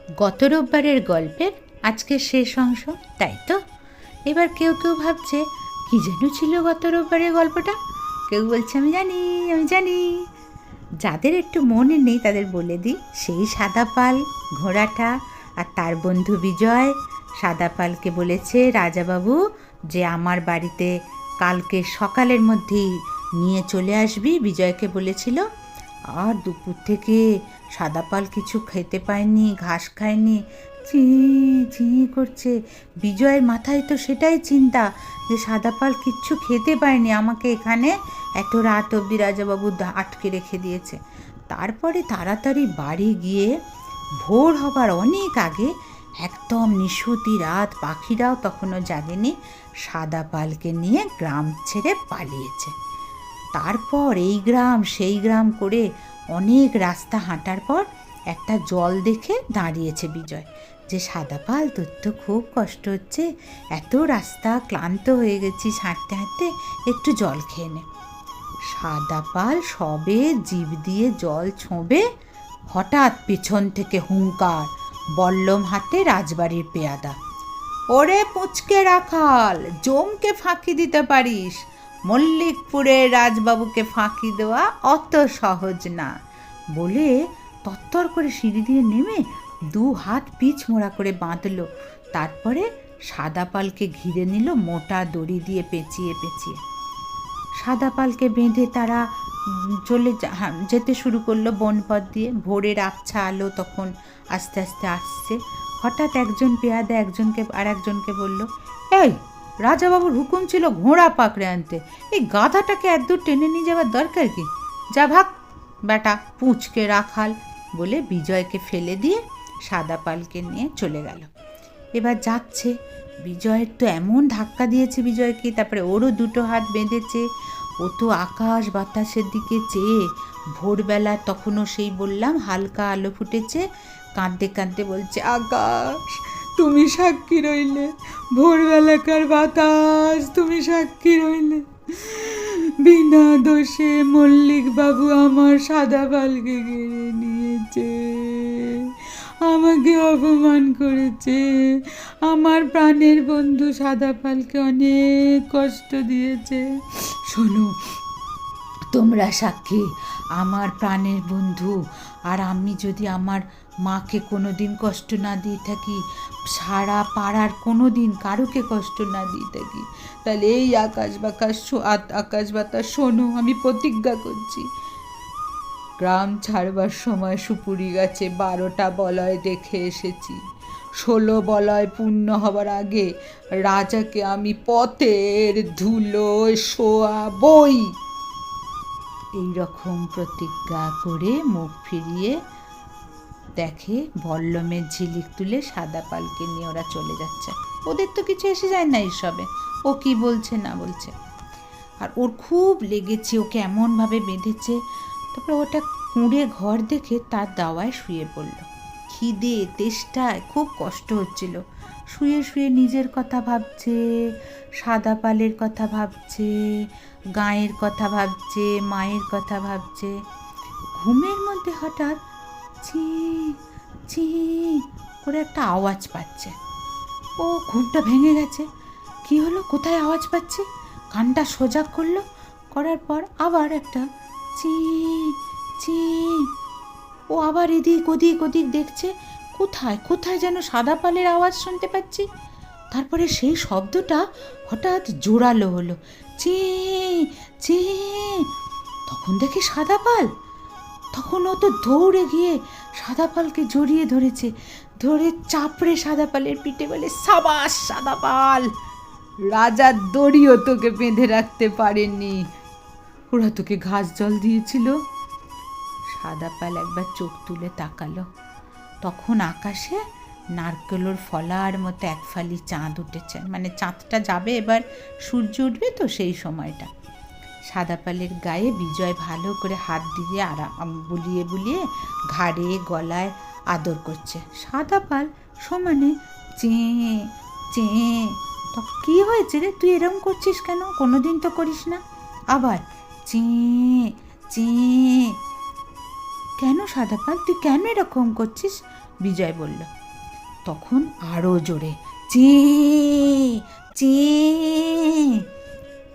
গত রোববারের গল্পের আজকে শেষ অংশ, তাই তো? এবার কেউ কেউ ভাবছে কি যেন ছিল গত রোববারের গল্পটা। কেউ বলছে আমি জানি। যাদের একটু মনে নেই তাদের বলে দিই, সেই সাদা পাল ঘোড়াটা আর তার বন্ধু বিজয় সাদা পালকে বলেছে রাজাবাবু যে আমার বাড়িতে কালকে সকালের মধ্যেই নিয়ে চলে আসবি। বিজয়কে বলেছিল। আর দুপুর থেকে সাদা পাল কিছু খেতে পায়নি, ঘাস খায়নি, চি করছে। বিজয়ের মাথায় তো সেটাই চিন্তা যে সাদা পাল কিচ্ছু খেতে পায়নি, আমাকে এখানে এত রাত অবধি রাজাবাবু আটকে রেখে দিয়েছে। তারপরে তাড়াতাড়ি বাড়ি গিয়ে ভোর হবার অনেক আগে, একদম নিশুতি রাত, পাখিরাও তখনও জাগেনি, সাদা পালকে নিয়ে গ্রাম ছেড়ে পালিয়েছে। তারপর এই গ্রাম সেই গ্রাম করে অনেক রাস্তা হাঁটার পর একটা জল দেখে দাঁড়িয়েছে বিজয়, যে সাদা পাল তোর তো খুব কষ্ট হচ্ছে, এত রাস্তা ক্লান্ত হয়ে গেছিস হাঁটতে হাঁটতে, একটু জল খেয়ে নে। সাদা পাল সবে জিভ দিয়ে জল ছোঁবে, হঠাৎ পেছন থেকে হুঙ্কার, বল্লম হাতে রাজবাড়ির পেয়াদা। ওরে পুচকে রাখাল, জমকে ফাঁকি দিতে পারিস, মল্লিকপুরের রাজবাবুকে ফাঁকি দেওয়া অত সহজ না বলে তত্তর করে সিঁড়ি দিয়ে নেমে দু হাত পিছ মোড়া করে বাঁধল। তারপরে সাদা পালকে ঘিরে নিল মোটা দড়ি দিয়ে পেঁচিয়ে পেঁচিয়ে। সাদা পালকে বেঁধে তারা যেতে শুরু করলো বনপথ দিয়ে। ভোরের আবছা আলো তখন আস্তে আস্তে আসছে। হঠাৎ একজন পেয়াদা একজনকে বলল, এই রাজাবাবুর হুকুম ছিল ঘোড়া পাকড়ে আনতে, এই গাধাটাকে একদূর টেনে নিয়ে যাওয়ার দরকার কি? যা ভাগ বেটা পুঁচকে রাখাল বলে বিজয়কে ফেলে দিয়ে সাদা পালকে নিয়ে চলে গেল। এবার যাচ্ছে, বিজয়ের তো এমন ধাক্কা দিয়েছে বিজয়কে, তারপরে ওরও দুটো হাত বেঁধেছে। ও তো আকাশ বাতাসের দিকে চেয়ে, ভোরবেলা তখনও সেই বললাম হালকা আলো ফুটেছে, কাঁদতে কাঁদতে বলছে, আকাশ তুমি সাক্ষী রইলে, ভোরবেলাকার বাতাস তুমি সাক্ষী রইলে, বিনা দোষে মল্লিক বাবু আমার সাদা পালকে কেড়ে নিয়েছে, আমাকে অপমান করেছে, আমার প্রাণের বন্ধু সাদা পালকে অনেক কষ্ট দিয়েছে। শোনো, তোমরা সাক্ষী, আমার প্রাণের বন্ধু আর আমি যদি আমার মাকে কোনো দিন কষ্ট না দিয়ে থাকি, সারা পাড়ার কোনো দিন কারোকে কষ্ট না দিয়ে থাকি, তাহলে এই আকাশ বাতাস শোনো, আমি প্রতিজ্ঞা করছি, গ্রাম ছাড়বার সময় সুপুরি গাছে 12টা বলয় রেখে এসেছি, 16 বলয় পূর্ণ হবার আগে রাজাকে আমি পথের ধুলো শোয়াবই। এইরকম প্রতিজ্ঞা করে মুখ ফিরিয়ে দেখে বল্লমের ঝিলিক তুলে সাদা পালকে নিয়ে ওরা চলে যাচ্ছে। ওদের তো কিছু এসে যায় না এইসবে, ও কি বলছে না বলছে। আর ওর খুব লেগেছে, ওকে এমনভাবে বেঁধেছে। তারপরে ওটা কুঁড়ে ঘর দেখে তার দাওয়ায় শুয়ে পড়ল। খিদে তেষ্টায় খুব কষ্ট হচ্ছিল। শুয়ে শুয়ে নিজের কথা ভাবছে, সাদা পালের কথা ভাবছে, গাঁয়ের কথা ভাবছে, মায়ের কথা ভাবছে। ঘুমের মধ্যে হঠাৎ চি চি করে একটা আওয়াজ পাচ্ছে। ও ঘুমটা ভেঙে গেছে। কি হলো, কোথায় আওয়াজ পাচ্ছে? কানটা সোজা করলো, করার পর আবার একটা চি চি। ও আবার এদিক ওদিক দেখছে, কোথায় যেন সাদা পালের আওয়াজ শুনতে পাচ্ছি। তারপরে সেই শব্দটা হঠাৎ জোরালো হলো, চি চি। তখন দেখি সাদা পাল। তখন ও তো দৌড়ে গিয়ে সাদা পালকে জড়িয়ে ধরে চাপড়ে সাদা পালের পিঠে বলে, সাবাস সাদা পাল, রাজার দড়িও তোকে বেঁধে রাখতে পারেনি, ওরা তোকে ঘাস জল দিয়েছিল। সাদা পাল একবার চোখ তুলে তাকালো। তখন আকাশে নারকেলের ফলার মতো এক ফালি চাঁদ উঠেছে, মানে চাঁদটা যাবে, এবার সূর্য উঠবে তো সেই সময়টা। সাদা পালের গায়ে বিজয় ভালো করে হাত দিয়ে বুলিয়ে ঘাড়ে গলায় আদর করছে। সাদা পাল সমানে চেয়ে চেয়ে। তখন কী হয়েছে রে, তুই এরম করছিস কেন, কোনোদিন তো করিস না। আবার চেয়ে চেয়ে। কেন সাদা পাল, তুই কেন এরকম করছিস? বিজয় বলল। তখন আরও জোরে চে চে।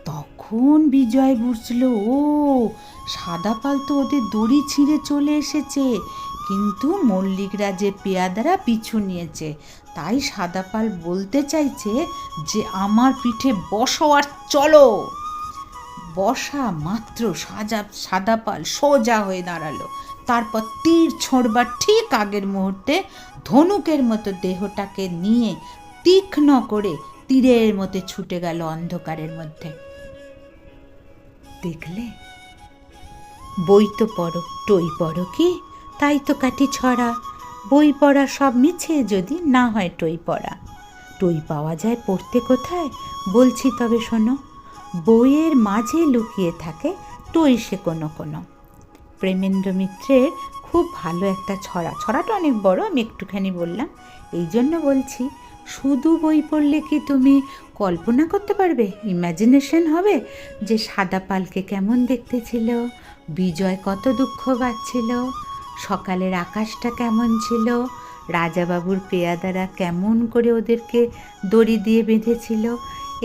তখন বিজয় বুঝলো, ও সাদা পাল তো ওদের দড়ি ছিঁড়ে চলে এসেছে, কিন্তু মল্লিক রাজের পেয়াদারা পিছু নিয়েছে। তাই সাদা পাল বলতে চাইছে যে আমার পিঠে বসো আর চলো। বসা মাত্র সাদা পাল সোজা হয়ে দাঁড়ালো। তারপর তীর ছোঁড়বার ঠিক আগের মুহূর্তে ধনুকের মতো দেহটাকে নিয়ে তীক্ষ্ণ করে তীরের মতো ছুটে গেল অন্ধকারের মধ্যে। দেখলে, বই তো পড়ো, টই পড়ো কি? তাই তো কাটি ছড়া। বই পড়া সব মিছে যদি না হয় টই পড়া। টই পাওয়া যায় পড়তে কোথায়? বলছি তবে শোনো, বইয়ের মাঝে লুকিয়ে থাকে টই সে কোনো কোনো। প্রেমেন্দ্র মিত্রের খুব ভালো একটা ছড়া। ছড়াটা অনেক বড়, আমি একটুখানি বললাম। এই জন্য বলছি, শুধু বই পড়লে কি তুমি কল্পনা করতে পারবে, ইমাজিনেশন হবে যে সাদা পালকে কেমন দেখতে ছিল, বিজয় কত দুঃখ পাচ্ছিল, সকালের আকাশটা কেমন ছিল, রাজাবাবুর পেয়াদারা কেমন করে ওদেরকে দড়ি দিয়ে বেঁধেছিল,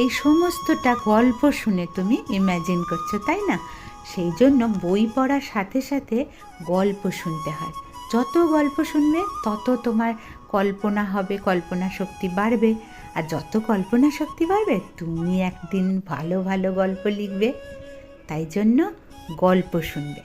এই সমস্তটা গল্প শুনে তুমি ইম্যাজিন করছো, তাই না? সেই জন্য বই পড়ার সাথে সাথে গল্প শুনতে হয়। যত গল্প শুনবে তত তোমার কল্পনা হবে, কল্পনা শক্তি বাড়বে। আর যত কল্পনা শক্তি বাড়বে তুমি একদিন ভালো ভালো গল্প লিখবে। তাই জন্য গল্প শুনবে।